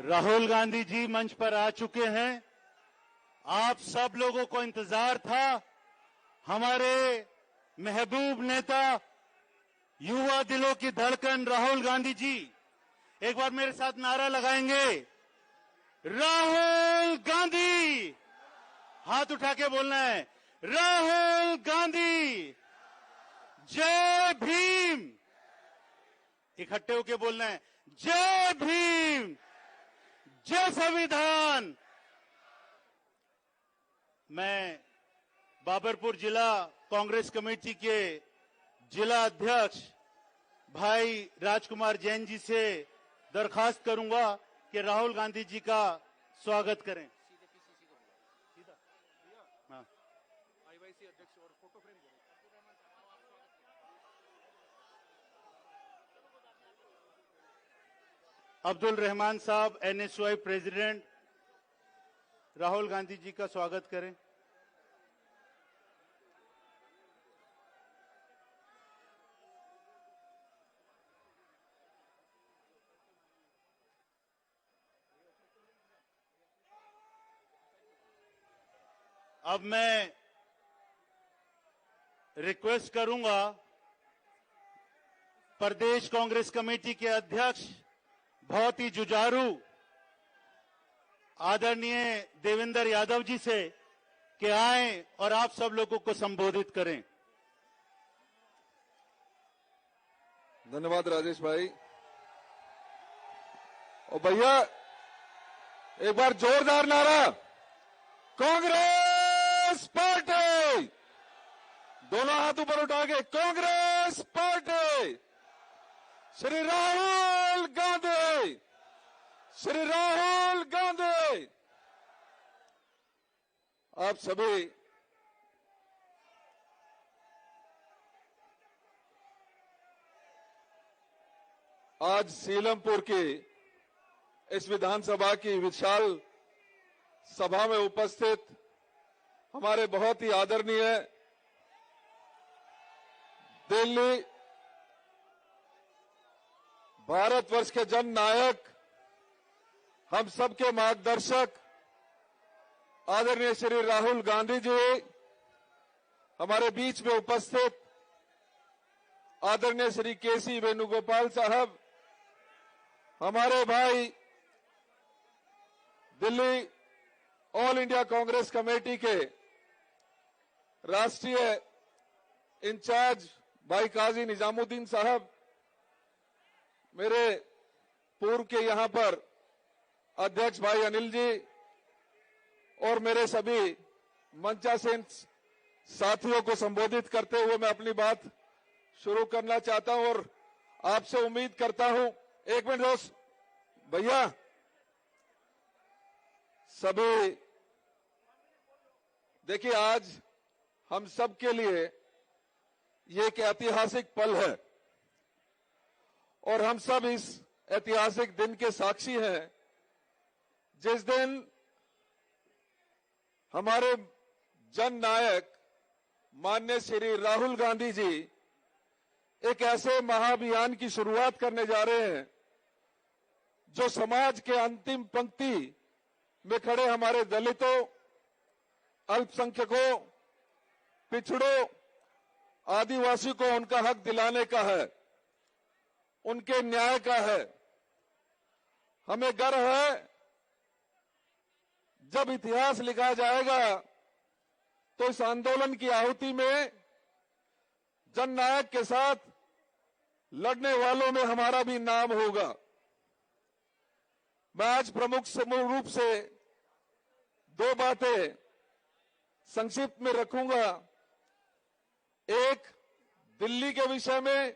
राहुल गांधी जी मंच पर आ चुके हैं। आप सब लोगों को इंतजार था। हमारे महबूब नेता, युवा दिलों की धड़कन राहुल गांधी जी, एक बार मेरे साथ नारा लगाएंगे, राहुल गांधी। हाथ उठा के बोलना है, राहुल गांधी। जय भीम। इकट्ठे होके बोलना है, जय भीम, जय संविधान। मैं बाबरपुर जिला कांग्रेस कमेटी के जिला अध्यक्ष भाई राजकुमार जैन जी से दरखास्त करूंगा कि राहुल गांधी जी का स्वागत करें। हाँ। आईवाईसी अध्यक्ष और फोटो फ्रेम अब्दुल रहमान साहब, एनएसयूआई प्रेसिडेंट, राहुल गांधी जी का स्वागत करें। अब मैं रिक्वेस्ट करूंगा प्रदेश कांग्रेस कमेटी के अध्यक्ष, बहुत ही जुझारू आदरणीय देवेंद्र यादव जी से कि आएं और आप सब लोगों को संबोधित करें। धन्यवाद राजेश भाई। और भैया एक बार जोरदार नारा, कांग्रेस पार्टी। दोनों हाथ ऊपर उठा के, कांग्रेस पार्टी, श्री राहुल गांधी, श्री राहुल गांधी। आप सभी आज सीलमपुर की इस विधानसभा की विशाल सभा में उपस्थित हमारे बहुत ही आदरणीय दिल्ली भारतवर्ष के जन नायक, हम सबके मार्गदर्शक आदरणीय श्री राहुल गांधी जी, हमारे बीच में उपस्थित आदरणीय श्री केसी वेणुगोपाल साहब, हमारे भाई Delhi all India Congress committee के राष्ट्रीय इंचार्ज भाई काजी निजामुद्दीन साहब, मेरे पूर्व के यहां पर अध्यक्ष भाई अनिल जी, और मेरे सभी मंचासीन साथियों को संबोधित करते हुए मैं अपनी बात शुरू करना चाहता हूं और आपसे उम्मीद करता हूं। एक मिनट दोस्त भैया, सभी देखिए, आज हम सब के लिए ये एक ऐतिहासिक पल है और हम सब इस ऐतिहासिक दिन के साक्षी हैं, जिस दिन हमारे जन नायक माननीय श्री राहुल गांधी जी एक ऐसे महाअभियान की शुरुआत करने जा रहे हैं जो समाज के अंतिम पंक्ति में खड़े हमारे दलितों, अल्पसंख्यकों, पिछड़ों, आदिवासी को उनका हक दिलाने का है, उनके न्याय का है। हमें गर्व है, जब इतिहास लिखा जाएगा तो इस आंदोलन की आहुति में जननायक के साथ लड़ने वालों में हमारा भी नाम होगा। मैं आज प्रमुख रूप से दो बातें संक्षिप्त में रखूंगा, एक दिल्ली के विषय में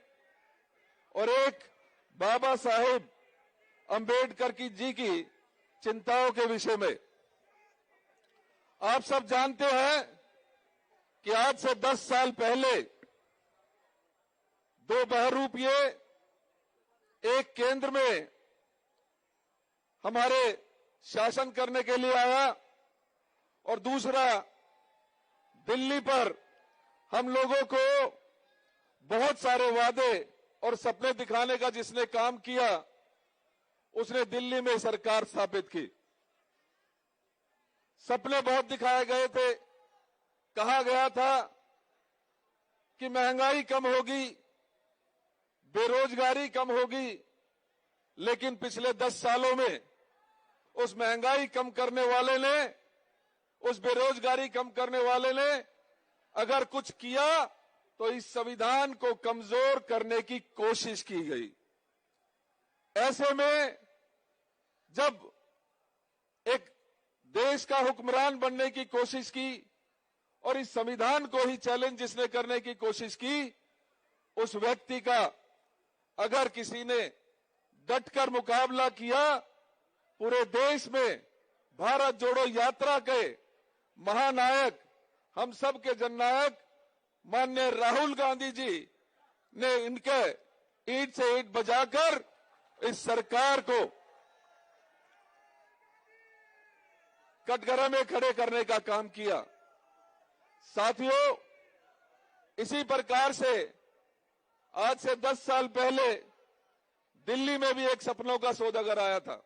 और एक बाबा साहेब अंबेडकर जी की चिंताओं के विषय में। आप सब जानते हैं कि आज से 10 साल पहले दो बहरूपीय एक केंद्र में हमारे शासन करने के लिए आया और दूसरा दिल्ली पर हम लोगों को बहुत सारे वादे और सपने दिखाने का जिसने काम किया उसने दिल्ली में सरकार स्थापित की। सपने बहुत दिखाए गए थे, कहा गया था कि महंगाई कम होगी, बेरोजगारी कम होगी, लेकिन पिछले 10 सालों में उस महंगाई कम करने वाले ने, उस बेरोजगारी कम करने वाले ने अगर कुछ किया तो इस संविधान को कमजोर करने की कोशिश की गई। ऐसे में जब एक देश का हुक्मरान बनने की कोशिश की और इस संविधान को ही चैलेंज जिसने करने की कोशिश की, उस व्यक्ति का अगर किसी ने डटकर मुकाबला किया, पूरे देश में भारत जोड़ो यात्रा के महानायक, हम सब के जननायक माननीय राहुल गांधी जी ने इनके ईंट से ईंट बजाकर इस सरकार को कटघरे में खड़े करने का काम किया। साथियों, इसी प्रकार से आज से 10 साल पहले दिल्ली में भी एक सपनों का सौदागर आया था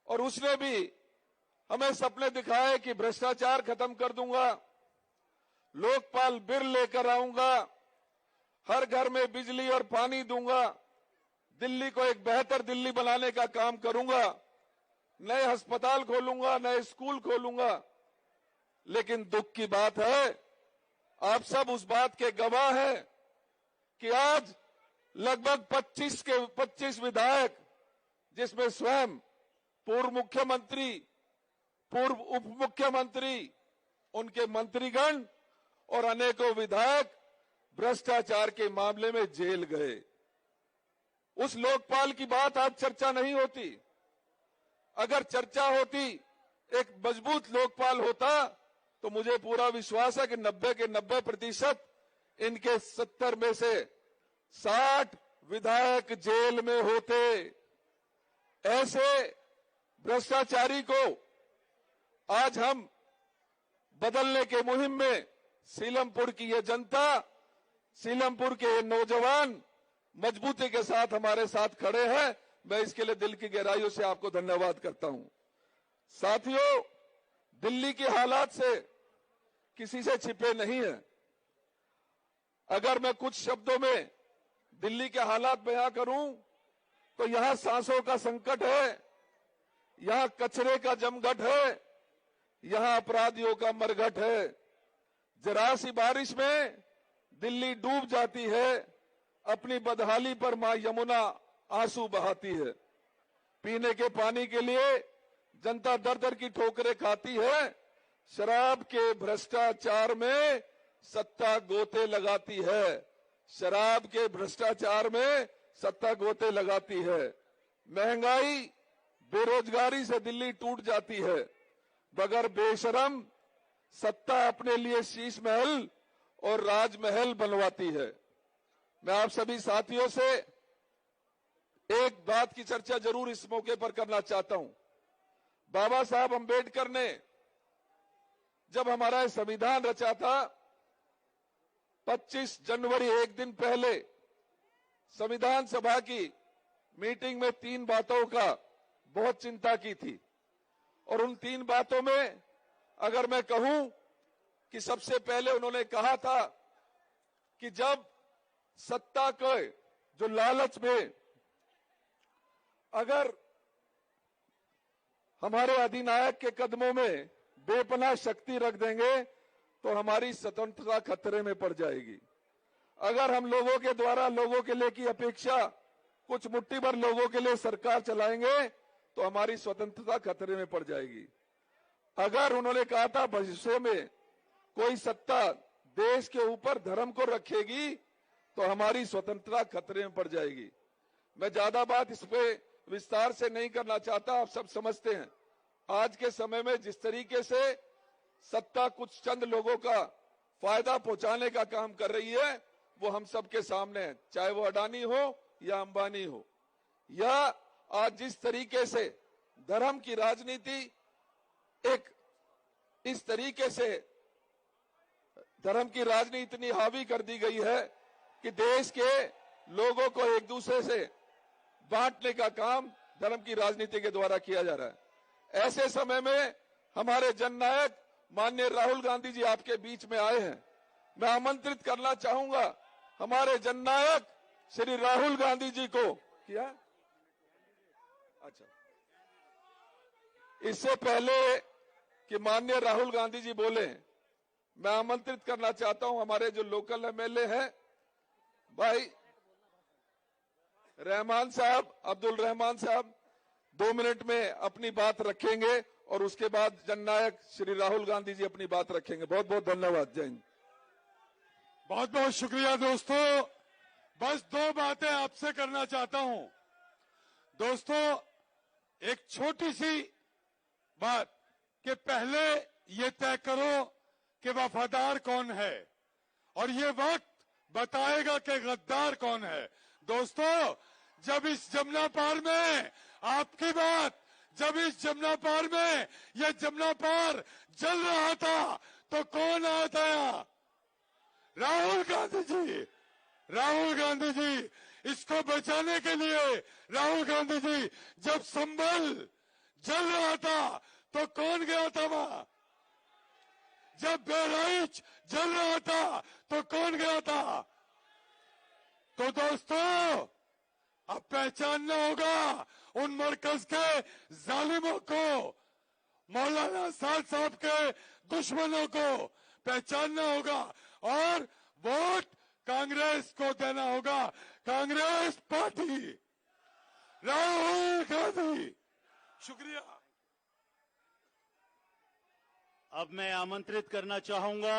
और उसने भी हमें सपने दिखाए कि भ्रष्टाचार खत्म कर दूंगा, लोकपाल बिल लेकर आऊंगा, हर घर में बिजली और पानी दूंगा, दिल्ली को एक बेहतर दिल्ली बनाने का काम करूंगा, नए अस्पताल खोलूंगा, नए स्कूल खोलूंगा। लेकिन दुख की बात है, आप सब उस बात के गवाह हैं कि आज लगभग 25 विधायक, जिसमें स्वयं पूर्व मुख्यमंत्री, पूर्व उप मुख्यमंत्री, उनके मंत्रीगण और अनेकों विधायक भ्रष्टाचार के मामले में जेल गए। उस लोकपाल की बात आज चर्चा नहीं होती। अगर चर्चा होती, एक मजबूत लोकपाल होता, तो मुझे पूरा विश्वास है कि 90 के 90% इनके 70 में से 60 विधायक जेल में होते। ऐसे भ्रष्टाचारी को आज हम बदलने के मुहिम में सीलमपुर की ये जनता, सीलमपुर के ये नौजवान मजबूती के साथ हमारे साथ खड़े हैं। मैं इसके लिए दिल की गहराइयों से आपको धन्यवाद करता हूं। साथियों, दिल्ली के हालात से किसी से छिपे नहीं है। अगर मैं कुछ शब्दों में दिल्ली के हालात बयां करूं तो यहां सांसों का संकट है, यहां कचरे का जमघट है, यहां अपराधियों का मरघट है। जरा सी बारिश में दिल्ली डूब जाती है, अपनी बदहाली पर मां यमुना आंसू बहाती है। पीने के पानी के लिए जनता दर दर की ठोकरें खाती है, शराब के भ्रष्टाचार में सत्ता गोते लगाती है, शराब के भ्रष्टाचार में सत्ता गोते लगाती है। महंगाई, बेरोजगारी से दिल्ली टूट जाती है। बगैर बेशरम सत्ता अपने लिए शीश महल और राजमहल बनवाती है। मैं आप सभी साथियों से एक बात की चर्चा जरूर इस मौके पर करना चाहता हूं। बाबा साहब अंबेडकर ने जब हमारा संविधान रचा था, 25 जनवरी, एक दिन पहले संविधान सभा की मीटिंग में 3 बातों का बहुत चिंता की थी। और उन 3 बातों में अगर मैं कहूं कि सबसे पहले उन्होंने कहा था कि जब सत्ता के जो लालच में अगर हमारे अधिनायक के कदमों में बेपनाह शक्ति रख देंगे तो हमारी स्वतंत्रता खतरे में पड़ जाएगी। अगर हम लोगों के द्वारा लोगों के लिए की अपेक्षा कुछ मुट्ठी भर लोगों के लिए सरकार चलाएंगे तो हमारी स्वतंत्रता खतरे में पड़ जाएगी। अगर उन्होंने कहा था भविष्य में कोई सत्ता देश के ऊपर धर्म को रखेगी तो हमारी स्वतंत्रता खतरे में पड़ जाएगी। मैं ज्यादा बात इस पे विस्तार से नहीं करना चाहता, आप सब समझते हैं आज के समय में जिस तरीके से सत्ता कुछ चंद लोगों का फायदा पहुंचाने का काम कर रही है वो हम सबके सामने है, चाहे वो अडानी हो या अंबानी हो। या आज जिस तरीके से धर्म की राजनीति एक इस तरीके से धर्म की राजनीति इतनी हावी कर दी गई है कि देश के लोगों को एक दूसरे से बांटने का काम धर्म की राजनीति के द्वारा किया जा रहा है। ऐसे समय में हमारे जननायक माननीय राहुल गांधी जी आपके बीच में आए हैं। मैं आमंत्रित करना चाहूंगा हमारे जननायक श्री राहुल गांधी जी को। किया अच्छा, इससे पहले कि माननीय राहुल गांधी जी बोले, मैं आमंत्रित करना चाहता हूं हमारे जो लोकल एमएलए हैं भाई रहमान साहब, अब्दुल रहमान साहब 2 मिनट में अपनी बात रखेंगे और उसके बाद जननायक श्री राहुल गांधी जी अपनी बात रखेंगे। बहुत बहुत धन्यवाद। जय हिंद। बहुत बहुत शुक्रिया दोस्तों। बस 2 बातें आपसे करना चाहता हूं। दोस्तों, एक छोटी सी बात कि पहले ये तय करो कि वफादार कौन है और ये वक्त बताएगा कि गद्दार कौन है। दोस्तों, जब इस जमुना पार में आपकी बात, जब इस जमुना पार में ये जमुना पार जल रहा था तो कौन आया था? राहुल गांधी जी। राहुल गांधी जी। इसको बचाने के लिए राहुल गांधी जी जब संभल जल रहा था तो कौन गया था वहां? जब बहराइच जल रहा था तो कौन गया था? तो दोस्तों, अब पहचानना होगा उन मरकज के जालिमों को, मौलाना साद साहब के दुश्मनों को पहचानना होगा और वोट कांग्रेस को देना होगा। कांग्रेस पार्टी, राहुल गांधी। शुक्रिया। अब मैं आमंत्रित करना चाहूंगा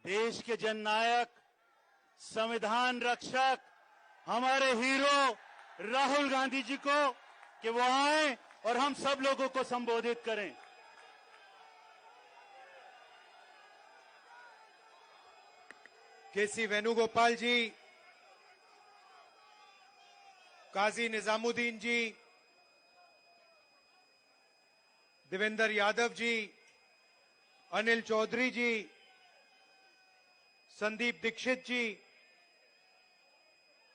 देश के जननायक, संविधान रक्षक, हमारे हीरो राहुल गांधी जी को कि वो आए और हम सब लोगों को संबोधित करें। केसी वेणुगोपाल जी, काजी निजामुद्दीन जी, देवेंद्र यादव जी, अनिल चौधरी जी, संदीप दीक्षित जी,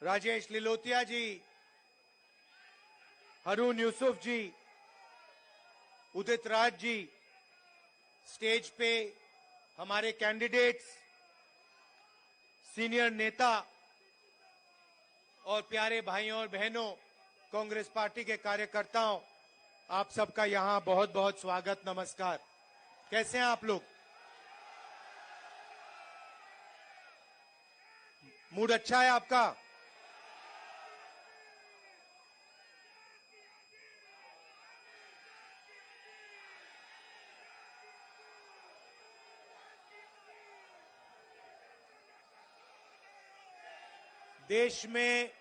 राजेश लिलोतिया जी, हारून यूसुफ जी, उदित राज जी, स्टेज पे हमारे कैंडिडेट्स, सीनियर नेता और प्यारे भाइयों और बहनों, कांग्रेस पार्टी के कार्यकर्ताओं, आप सबका यहां बहुत बहुत स्वागत, नमस्कार। कैसे हैं आप लोग? मूड अच्छा है आपका? देश में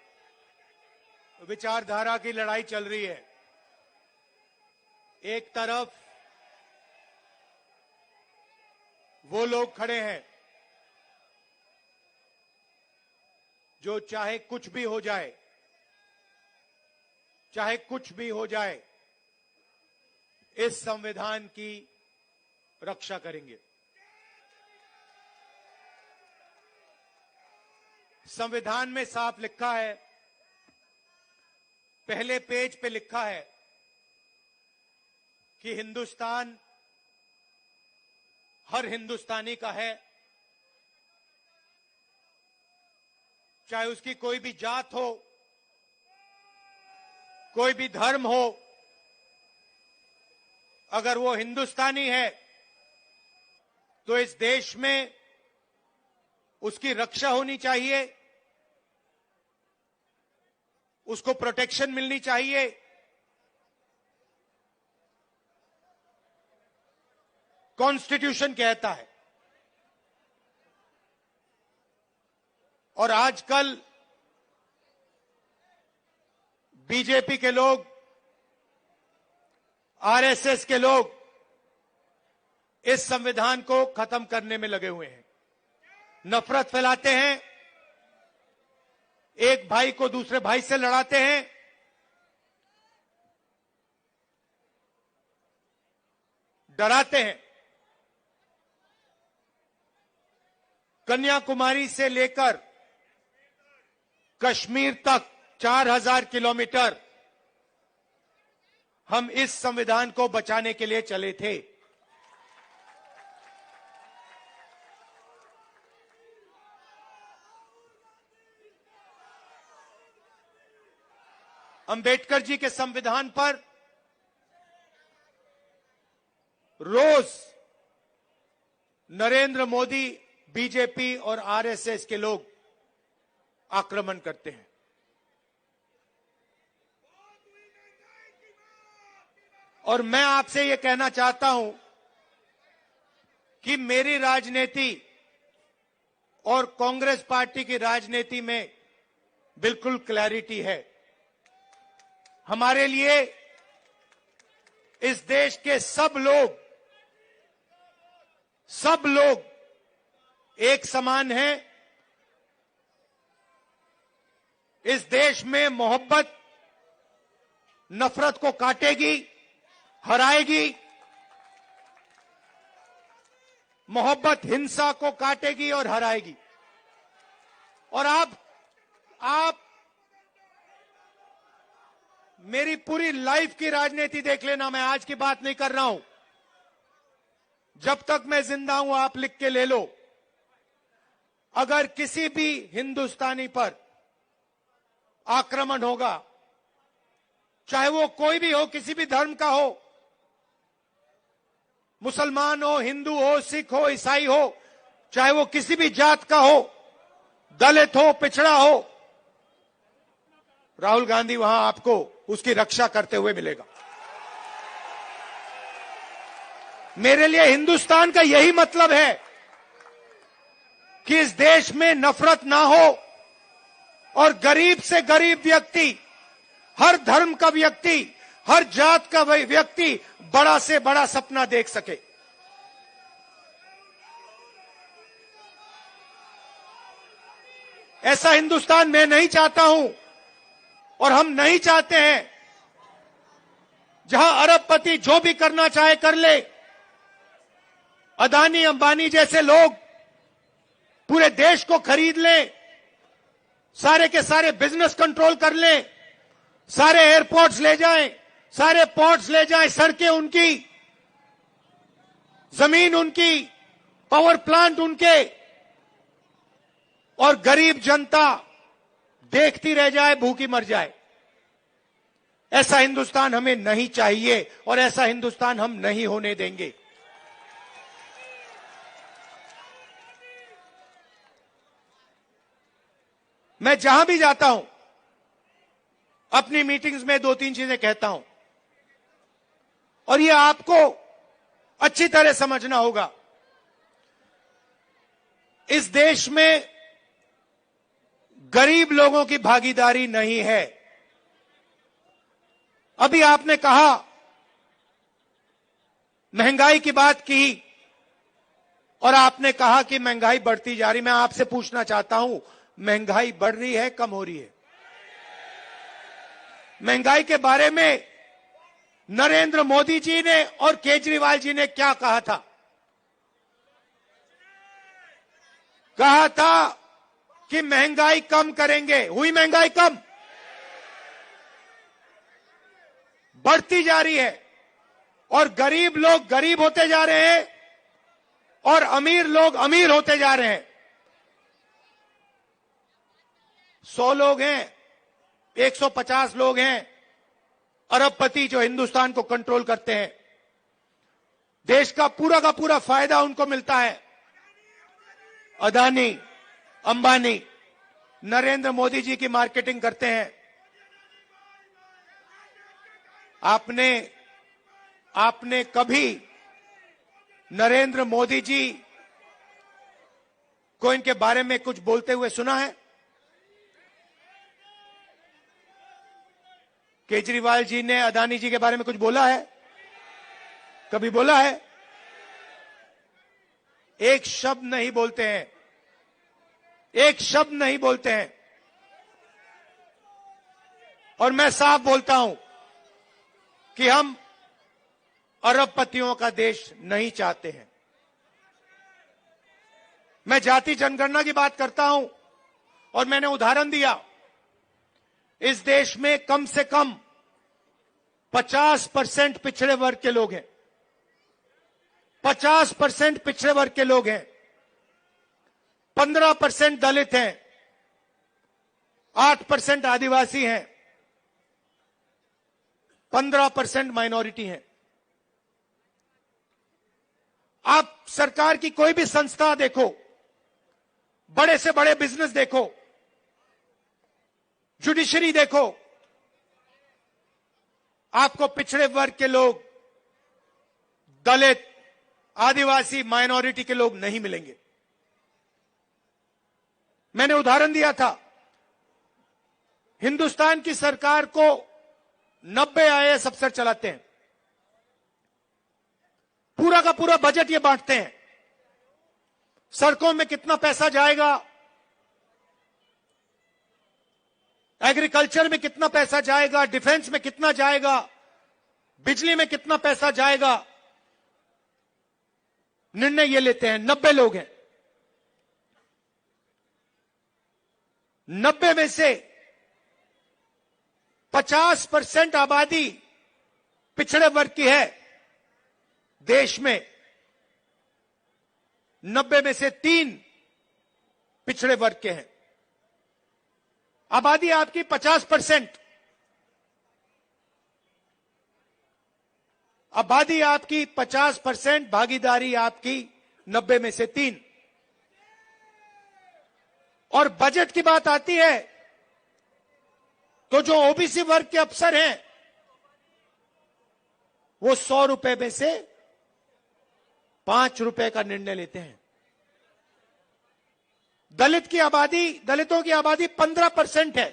विचारधारा की लड़ाई चल रही है। एक तरफ वो लोग खड़े हैं जो चाहे कुछ भी हो जाए, चाहे कुछ भी हो जाए, इस संविधान की रक्षा करेंगे। संविधान में साफ लिखा है, पहले पेज पे लिखा है कि हिंदुस्तान हर हिंदुस्तानी का है, चाहे उसकी कोई भी जात हो, कोई भी धर्म हो, अगर वो हिंदुस्तानी है तो इस देश में उसकी रक्षा होनी चाहिए, उसको प्रोटेक्शन मिलनी चाहिए। कॉन्स्टिट्यूशन कहता है। और आजकल बीजेपी के लोग, आरएसएस के लोग इस संविधान को खत्म करने में लगे हुए हैं, नफरत फैलाते हैं, एक भाई को दूसरे भाई से लड़ाते हैं, डराते हैं। कन्याकुमारी से लेकर कश्मीर तक 4000 किलोमीटर हम इस संविधान को बचाने के लिए चले थे। अंबेडकर जी के संविधान पर रोज नरेंद्र मोदी, बीजेपी और आरएसएस के लोग आक्रमण करते हैं। और मैं आपसे यह कहना चाहता हूं कि मेरी राजनीति और कांग्रेस पार्टी की राजनीति में बिल्कुल क्लैरिटी है। हमारे लिए इस देश के सब लोग एक समान हैं। इस देश में मोहब्बत नफरत को काटेगी, हराएगी। मोहब्बत हिंसा को काटेगी और हराएगी। और आप मेरी पूरी लाइफ की राजनीति देख लेना, मैं आज की बात नहीं कर रहा हूं। जब तक मैं जिंदा हूं आप लिख के ले लो, अगर किसी भी हिंदुस्तानी पर आक्रमण होगा, चाहे वो कोई भी हो, किसी भी धर्म का हो, मुसलमान हो, हिंदू हो, सिख हो, ईसाई हो, चाहे वो किसी भी जात का हो, दलित हो, पिछड़ा हो, राहुल गांधी वहां आपको उसकी रक्षा करते हुए मिलेगा। मेरे लिए हिंदुस्तान का यही मतलब है कि इस देश में नफरत ना हो और गरीब से गरीब व्यक्ति, हर धर्म का व्यक्ति, हर जात का व्यक्ति बड़ा से बड़ा सपना देख सके। ऐसा हिंदुस्तान मैं नहीं चाहता हूं और हम नहीं चाहते हैं जहां अरबपति जो भी करना चाहे कर ले, अदानी अंबानी जैसे लोग पूरे देश को खरीद लें, सारे के सारे बिजनेस कंट्रोल कर लें, सारे एयरपोर्ट्स ले जाएं, सारे पोर्ट्स ले जाएं, सड़कें उनकी, जमीन उनकी, पावर प्लांट उनके, और गरीब जनता देखती रह जाए, भूखी मर जाए। ऐसा हिंदुस्तान हमें नहीं चाहिए और ऐसा हिंदुस्तान हम नहीं होने देंगे। मैं जहां भी जाता हूं, अपनी मीटिंग्स में 2-3 चीजें कहता हूं और ये आपको अच्छी तरह समझना होगा। इस देश में गरीब लोगों की भागीदारी नहीं है। अभी आपने कहा, महंगाई की बात की और आपने कहा कि महंगाई बढ़ती जा रही। मैं आपसे पूछना चाहता हूं, महंगाई बढ़ रही है, कम हो रही है? महंगाई के बारे में नरेंद्र मोदी जी ने और केजरीवाल जी ने क्या कहा था? कहा था कि महंगाई कम करेंगे। हुई महंगाई कम? बढ़ती जा रही है और गरीब लोग गरीब होते जा रहे हैं और अमीर लोग अमीर होते जा रहे हैं। 100 लोग हैं, 150 लोग हैं अरबपति जो हिंदुस्तान को कंट्रोल करते हैं। देश का पूरा फायदा उनको मिलता है। अदानी, अंबानी, नरेंद्र मोदी जी की मार्केटिंग करते हैं। आपने कभी नरेंद्र मोदी जी को इनके बारे में कुछ बोलते हुए सुना है? केजरीवाल जी ने अदानी जी के बारे में कुछ बोला है? कभी बोला है? एक शब्द नहीं बोलते हैं, एक शब्द नहीं बोलते हैं। और मैं साफ बोलता हूं कि हम अरबपतियों का देश नहीं चाहते हैं। मैं जाति जनगणना की बात करता हूं और मैंने उदाहरण दिया। इस देश में कम से कम 50% पिछड़े वर्ग के लोग हैं, 50% पिछड़े वर्ग के लोग हैं, 15% दलित हैं, 8% आदिवासी हैं, 15% माइनॉरिटी हैं। आप सरकार की कोई भी संस्था देखो, बड़े से बड़े बिजनेस देखो, जुडिशरी देखो, आपको पिछड़े वर्ग के लोग, दलित, आदिवासी, माइनॉरिटी के लोग नहीं मिलेंगे। मैंने उदाहरण दिया था, हिंदुस्तान की सरकार को 90 आईएएस अफसर चलाते हैं, पूरा का पूरा बजट ये बांटते हैं। सड़कों में कितना पैसा जाएगा, एग्रीकल्चर में कितना पैसा जाएगा, डिफेंस में कितना जाएगा, बिजली में कितना पैसा जाएगा, निर्णय ये लेते हैं। 90 लोग हैं, 90 में से 50% आबादी पिछड़े वर्ग की है देश में, 90 में से 3 पिछड़े वर्ग के हैं। आबादी आपकी 50%, आबादी आपकी 50%, भागीदारी आपकी 90 में से 3। और बजट की बात आती है तो जो ओबीसी वर्ग के अफसर हैं वो 100 रुपए में से 5 रुपए का निर्णय लेते हैं। दलितों की आबादी 15% है,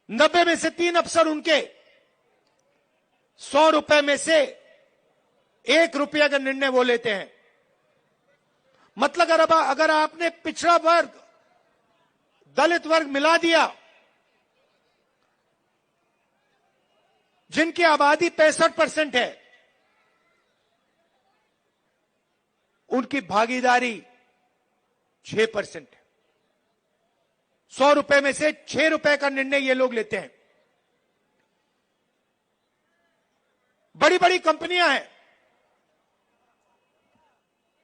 90 में से 3 अफसर उनके 100 रुपए में से 1 रुपया का निर्णय वो लेते हैं। मतलब अगर आपने पिछड़ा वर्ग, दलित वर्ग मिला दिया, जिनकी आबादी 65% है, उनकी भागीदारी 6% है। 100 रुपए में से 6 रुपए का निर्णय ये लोग लेते हैं। बड़ी बड़ी कंपनियां हैं,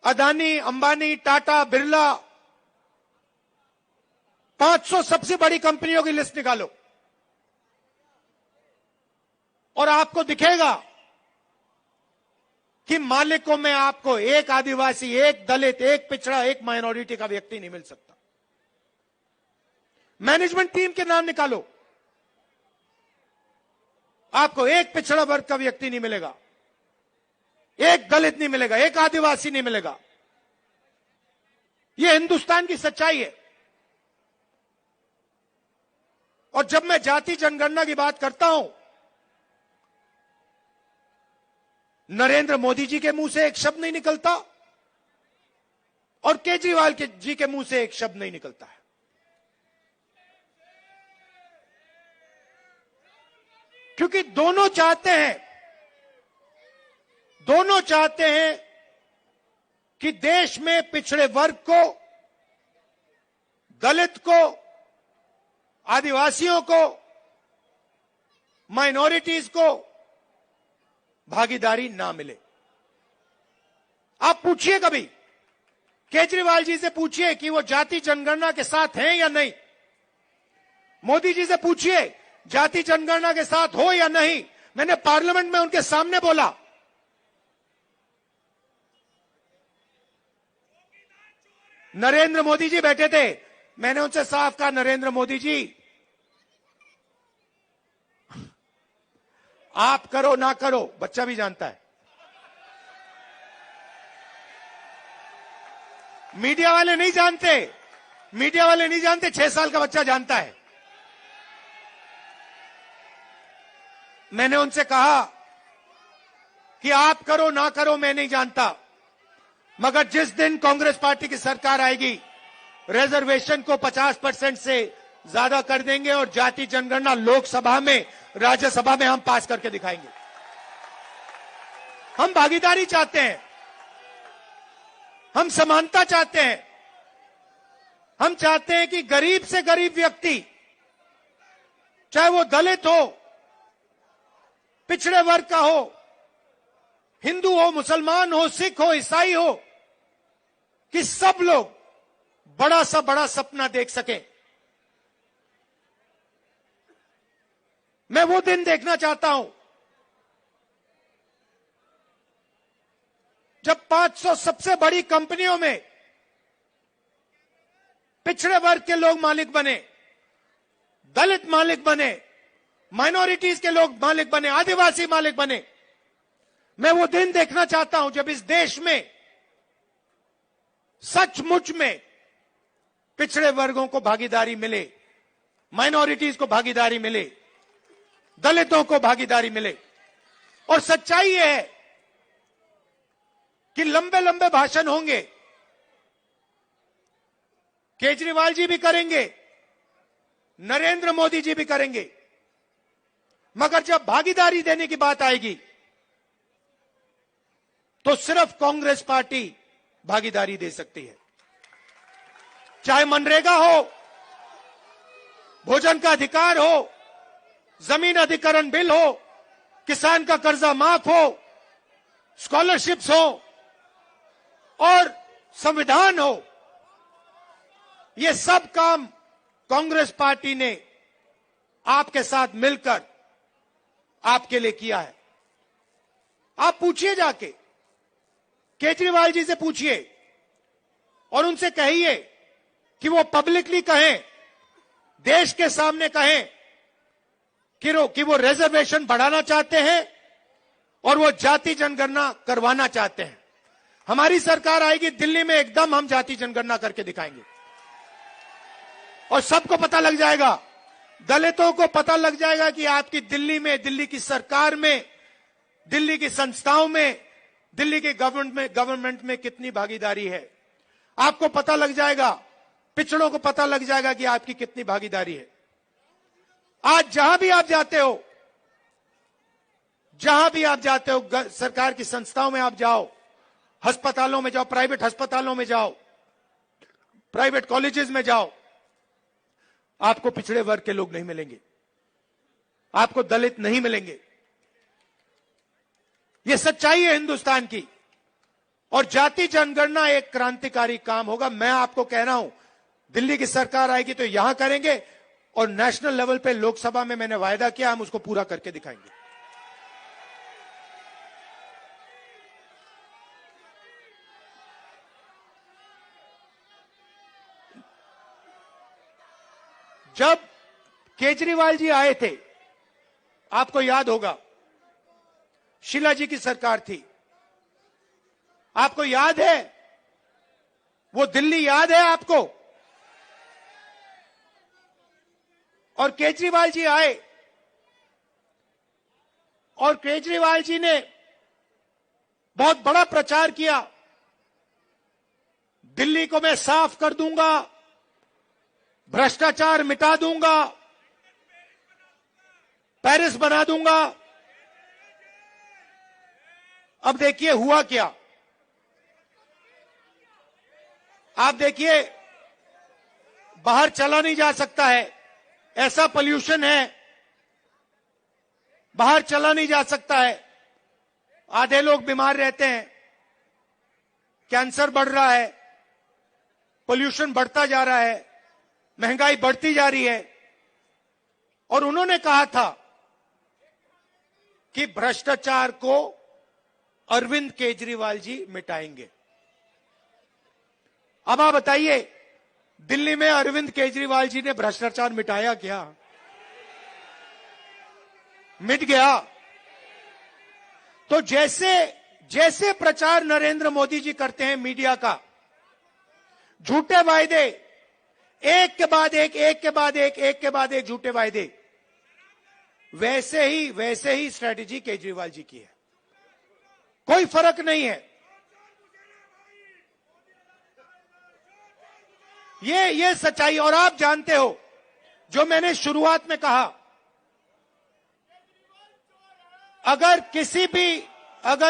अदानी, अंबानी, टाटा, बिरला, 500 सबसे बड़ी कंपनियों की लिस्ट निकालो और आपको दिखेगा कि मालिकों में आपको एक आदिवासी, एक दलित, एक पिछड़ा, एक माइनॉरिटी का व्यक्ति नहीं मिल सकता। मैनेजमेंट टीम के नाम निकालो, आपको एक पिछड़ा वर्ग का व्यक्ति नहीं मिलेगा, एक दलित नहीं मिलेगा, एक आदिवासी नहीं मिलेगा। यह हिंदुस्तान की सच्चाई है। और जब मैं जाति जनगणना की बात करता हूं, नरेंद्र मोदी जी के मुंह से एक शब्द नहीं निकलता और केजरीवाल जी के मुंह से एक शब्द नहीं निकलता है। क्योंकि दोनों चाहते हैं कि देश में पिछड़े वर्ग को, दलित को, आदिवासियों को, माइनॉरिटीज को भागीदारी ना मिले। आप पूछिए, कभी केजरीवाल जी से पूछिए कि वो जाति जनगणना के साथ हैं या नहीं। मोदी जी से पूछिए जाति जनगणना के साथ हो या नहीं। मैंने पार्लियामेंट में उनके सामने बोला, नरेंद्र मोदी जी बैठे थे, मैंने उनसे साफ कहा, नरेंद्र मोदी जी आप करो ना करो, बच्चा भी जानता है, मीडिया वाले नहीं जानते, 6 साल का बच्चा जानता है। मैंने उनसे कहा कि आप करो ना करो मैं नहीं जानता, मगर जिस दिन कांग्रेस पार्टी की सरकार आएगी, रिजर्वेशन को 50% से ज्यादा कर देंगे और जाति जनगणना लोकसभा में, राज्यसभा में हम पास करके दिखाएंगे। हम भागीदारी चाहते हैं, हम समानता चाहते हैं, हम चाहते हैं कि गरीब से गरीब व्यक्ति चाहे वो दलित हो, पिछड़े वर्ग का हो, हिंदू हो, मुसलमान हो, सिख हो, ईसाई हो, कि सब लोग बड़ा सा बड़ा सपना देख सके। मैं वो दिन देखना चाहता हूं जब 500 सबसे बड़ी कंपनियों में पिछड़े वर्ग के लोग मालिक बने, दलित मालिक बने, माइनॉरिटीज के लोग मालिक बने, आदिवासी मालिक बने। मैं वो दिन देखना चाहता हूं जब इस देश में सचमुच में पिछड़े वर्गों को भागीदारी मिले, माइनॉरिटीज को भागीदारी मिले, दलितों को भागीदारी मिले। और सच्चाई यह है कि लंबे लंबे भाषण होंगे, केजरीवाल जी भी करेंगे, नरेंद्र मोदी जी भी करेंगे, मगर जब भागीदारी देने की बात आएगी तो सिर्फ कांग्रेस पार्टी भागीदारी दे सकती है। चाहे मनरेगा हो, भोजन का अधिकार हो, जमीन अधिकरण बिल हो, किसान का कर्जा माफ हो, स्कॉलरशिप्स हो और संविधान हो, ये सब काम कांग्रेस पार्टी ने आपके साथ मिलकर आपके लिए किया है। आप पूछिए, जाके केजरीवाल जी से पूछिए और उनसे कहिए कि वो पब्लिकली कहें, देश के सामने कहें कि वो रिजर्वेशन बढ़ाना चाहते हैं और वो जाति जनगणना करवाना चाहते हैं। हमारी सरकार आएगी, दिल्ली में एकदम हम जाति जनगणना करके दिखाएंगे और सबको पता लग जाएगा, दलितों को पता लग जाएगा कि आपकी दिल्ली में, दिल्ली की सरकार में, दिल्ली की संस्थाओं में, दिल्ली के गवर्नमेंट में कितनी भागीदारी है। आपको पता लग जाएगा, पिछड़ों को पता लग जाएगा कि आपकी कितनी भागीदारी है। आज जहां भी आप जाते हो, सरकार की संस्थाओं में आप जाओ, अस्पतालों में जाओ, प्राइवेट अस्पतालों में जाओ, प्राइवेट कॉलेजेस में जाओ, आपको पिछड़े वर्ग के लोग नहीं मिलेंगे, आपको दलित नहीं मिलेंगे। यह सच्चाई है हिंदुस्तान की। और जाति जनगणना एक क्रांतिकारी काम होगा। मैं आपको कह रहा हूं, दिल्ली की सरकार आएगी तो यहां करेंगे और नेशनल लेवल पे लोकसभा में मैंने वायदा किया, हम उसको पूरा करके दिखाएंगे। जब केजरीवाल जी आए थे, आपको याद होगा, शीला जी की सरकार थी, आपको याद है, वो दिल्ली याद है आपको? और केजरीवाल जी आए और केजरीवाल जी ने बहुत बड़ा प्रचार किया, दिल्ली को मैं साफ कर दूंगा, भ्रष्टाचार मिटा दूंगा, पेरिस बना दूंगा। अब देखिए हुआ क्या। आप देखिए, बाहर चला नहीं जा सकता है, ऐसा पोल्यूशन है, बाहर चला नहीं जा सकता है, आधे लोग बीमार रहते हैं, कैंसर बढ़ रहा है, पोल्यूशन बढ़ता जा रहा है, महंगाई बढ़ती जा रही है। और उन्होंने कहा था कि भ्रष्टाचार को अरविंद केजरीवाल जी मिटाएंगे। अब आप बताइए, दिल्ली में अरविंद केजरीवाल जी ने भ्रष्टाचार मिटाया क्या? मिट गया। तो जैसे प्रचार नरेंद्र मोदी जी करते हैं मीडिया का, झूठे वायदे, एक के बाद एक झूठे वायदे, वैसे ही स्ट्रेटेजी केजरीवाल जी की है। कोई फर्क नहीं है। ये सच्चाई। और आप जानते हो, जो मैंने शुरुआत में कहा, अगर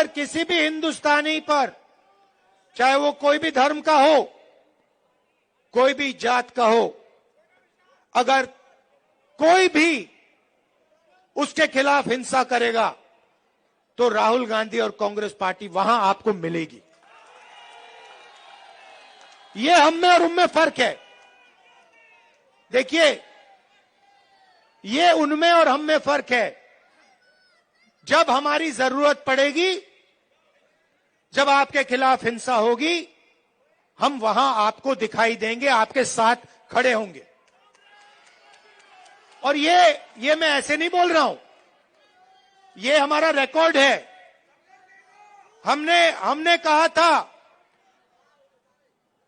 किसी भी हिंदुस्तानी पर, चाहे वो कोई भी धर्म का हो, कोई भी जात का हो, अगर कोई भी उसके खिलाफ हिंसा करेगा तो राहुल गांधी और कांग्रेस पार्टी वहां आपको मिलेगी। ये हम में और उनमें फर्क है। देखिए, ये उनमें और हम में फर्क है। जब हमारी जरूरत पड़ेगी, जब आपके खिलाफ हिंसा होगी, हम वहां आपको दिखाई देंगे, आपके साथ खड़े होंगे। और ये मैं ऐसे नहीं बोल रहा हूं, ये हमारा रिकॉर्ड है। हमने कहा था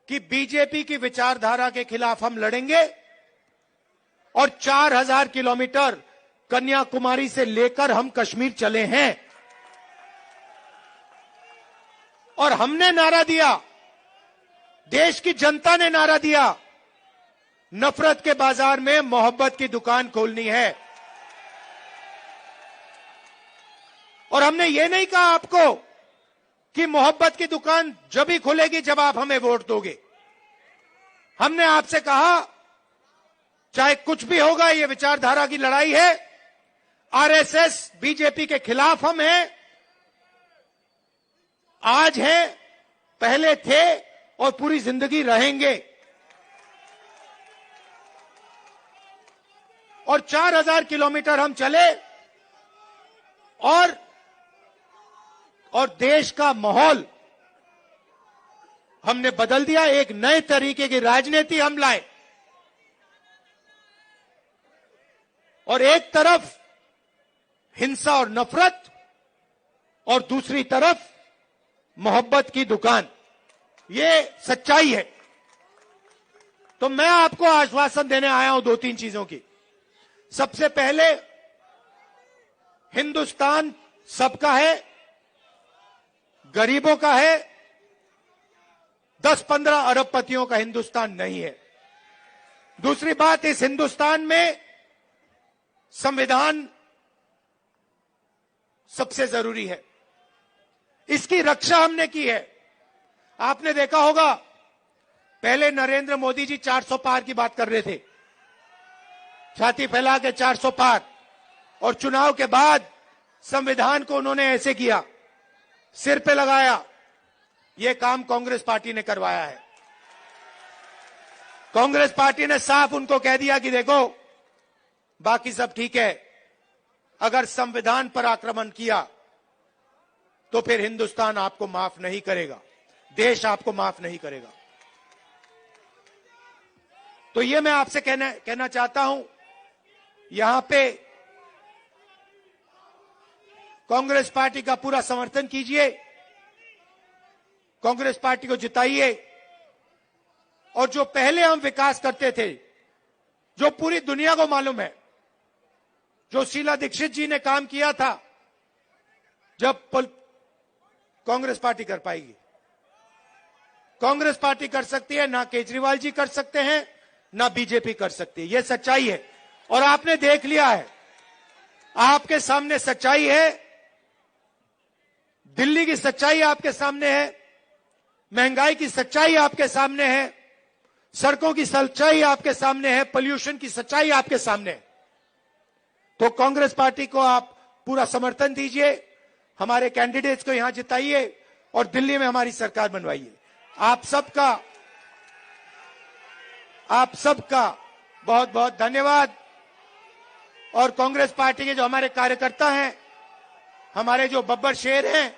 कि बीजेपी की विचारधारा के खिलाफ हम लड़ेंगे और 4000 किलोमीटर कन्याकुमारी से लेकर हम कश्मीर चले हैं। और हमने नारा दिया, देश की जनता ने नारा दिया, नफरत के बाजार में मोहब्बत की दुकान खोलनी है। और हमने ये नहीं कहा आपको कि मोहब्बत की दुकान जब ही खुलेगी जब आप हमें वोट दोगे। हमने आपसे कहा, चाहे कुछ भी होगा, ये विचारधारा की लड़ाई है। आरएसएस बीजेपी के खिलाफ हम हैं, आज हैं, पहले थे और पूरी जिंदगी रहेंगे। और 4000 किलोमीटर हम चले और देश का माहौल हमने बदल दिया। एक नए तरीके की राजनीति हम लाए। और एक तरफ हिंसा और नफरत और दूसरी तरफ मोहब्बत की दुकान, ये सच्चाई है। तो मैं आपको आश्वासन देने आया हूं 2-3 चीजों की। सबसे पहले, हिंदुस्तान सबका है, गरीबों का है, 10-15 अरबपतियों का हिंदुस्तान नहीं है। दूसरी बात, इस हिंदुस्तान में संविधान सबसे जरूरी है। इसकी रक्षा हमने की है। आपने देखा होगा, पहले नरेंद्र मोदी जी 400 पार की बात कर रहे थे, छाती फैला के 400 पार, और चुनाव के बाद संविधान को उन्होंने ऐसे किया, सिर पे लगाया। यह काम कांग्रेस पार्टी ने करवाया है। कांग्रेस पार्टी ने साफ उनको कह दिया कि देखो, बाकी सब ठीक है, अगर संविधान पर आक्रमण किया तो फिर हिंदुस्तान आपको माफ नहीं करेगा, देश आपको माफ नहीं करेगा। तो ये मैं आपसे कहना चाहता हूं, यहां पे कांग्रेस पार्टी का पूरा समर्थन कीजिए, कांग्रेस पार्टी को जिताइए। और जो पहले हम विकास करते थे, जो पूरी दुनिया को मालूम है, जो शीला दीक्षित जी ने काम किया था, जब कांग्रेस पार्टी कर पाएगी। कांग्रेस पार्टी कर सकती है, ना केजरीवाल जी कर सकते हैं, ना बीजेपी कर सकती है। यह सच्चाई है और आपने देख लिया है, आपके सामने सच्चाई है। दिल्ली की सच्चाई आपके सामने है, महंगाई की सच्चाई आपके सामने है, सड़कों की सच्चाई आपके सामने है, पोल्यूशन की सच्चाई आपके सामने है। तो कांग्रेस पार्टी को आप पूरा समर्थन दीजिए, हमारे कैंडिडेट्स को यहां जिताइए और दिल्ली में हमारी सरकार बनवाइए। आप सबका बहुत बहुत धन्यवाद। और कांग्रेस पार्टी के जो हमारे कार्यकर्ता हैं, हमारे जो बब्बर शेर हैं,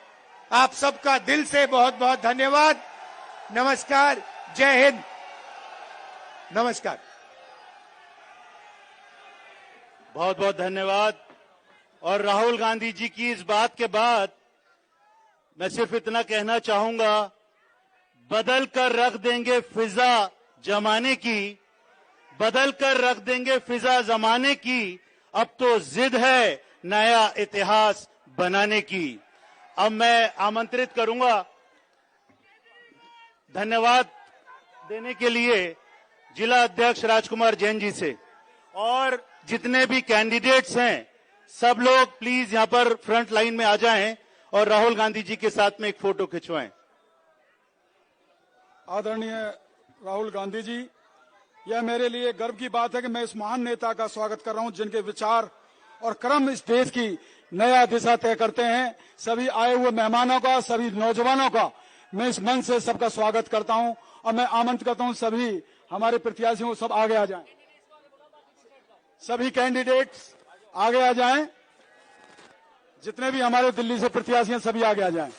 आप सबका दिल से बहुत बहुत धन्यवाद। नमस्कार, जय हिंद, नमस्कार। बहुत बहुत धन्यवाद। और राहुल गांधी जी की इस बात के बाद मैं सिर्फ इतना कहना चाहूंगा, बदल कर रख देंगे फिजा जमाने की, बदल कर रख देंगे फिजा जमाने की, अब तो जिद है नया इतिहास बनाने की। अब मैं आमंत्रित करूंगा धन्यवाद देने के लिए जिला अध्यक्ष राजकुमार जैन जी से, और जितने भी कैंडिडेट्स हैं सब लोग प्लीज यहां पर फ्रंट लाइन में आ जाएं और राहुल गांधी जी के साथ में एक फोटो खिंचवाएं। आदरणीय राहुल गांधी जी, यह मेरे लिए गर्व की बात है कि मैं इस महान नेता का स्वागत कर रहा हूं, जिनके विचार और क्रम इस देश की नया दिशा तय करते हैं। सभी आए हुए मेहमानों का, सभी नौजवानों का मैं इस मंच से सबका स्वागत करता हूं और मैं आमंत्रित करता हूं सभी हमारे प्रत्याशियों सब आगे आ जाएं। सभी कैंडिडेट्स आगे आ जाएं। जितने भी हमारे दिल्ली से प्रत्याशी हैं सभी आगे आ जाएं।